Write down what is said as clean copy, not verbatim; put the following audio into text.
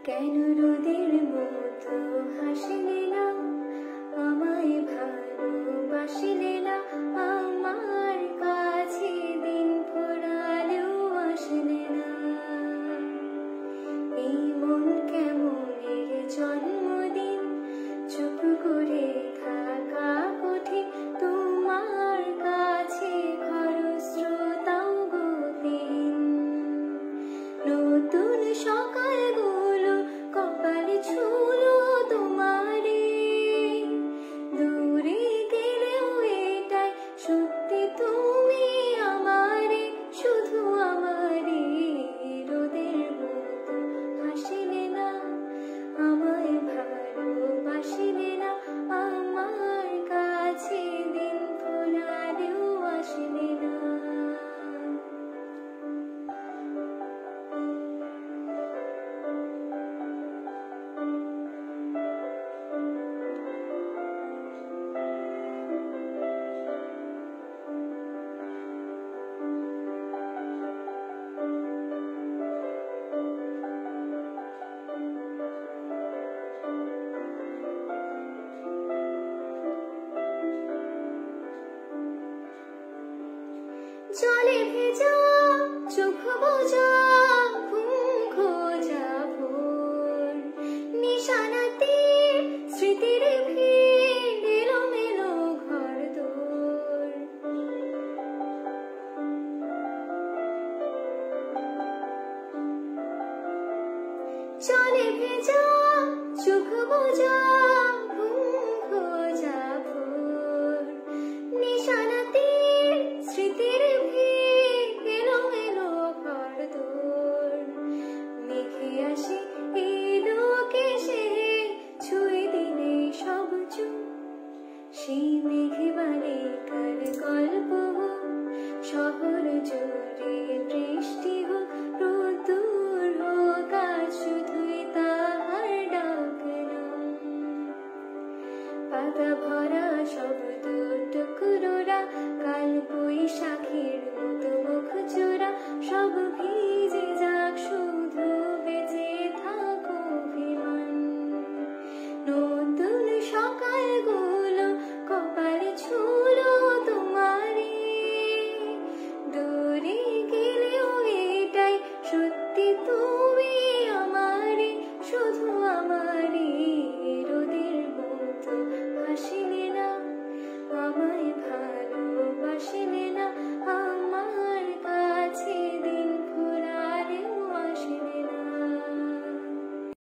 কেন রোদের মতো হাসলে না, আমায় ভালোবাসলে না, আমার কাছে দিন ফুরালেও আসলে না। এই মন কেমনের জন্মদিন, চুপ করে থাকা কঠিন, তোমার কাছে খরস্রোতাও গতিহীন। নতুন সকালগুলো কপালে ছুলো তোমারে, দূরে গেলেও এটাই সত্যি তুমি আমারে, শুধু আমারে। রোদের মতো হাসিলে না, আমায় ভালোবাসিলে না, আমার কাছে দিন ফুরালেও আসিলে না। জলে ভেজা চোখ বোঝা ঘুম খোঁজা ভোর, নিশানাতে স্মৃতির ভিড়, এলোমেলো ঘর দোর। জলে ভেজা চোখ বোঝা ঘুম খোঁজা ভোর, নিশানাতে স্মৃতির ভিড়, এলোমেলো ঘর দোর। মেঘে আসে এই লোকে সে ছুঁয়ে দিলে সব চুপ, সেই মেঘে বালিকার গল্প হোক, শহর জুড়ে বৃষ্টি হোক, রোদ্দুর হোক, আজ শুধুই তাহার ডাক নাম। পাতা ভরা শব্দ টুকরোরা, কাল বৈশাখীর মতো মুখ চোরা, সব ভিজে যাক, শুধু বেঁচে থাকো অভিমান। নতুন সকালগুলো কপালে ছুলো তোমারে, দূরে গেলেও এটাই সত্যি তুমি আমারে, শুধু আমার।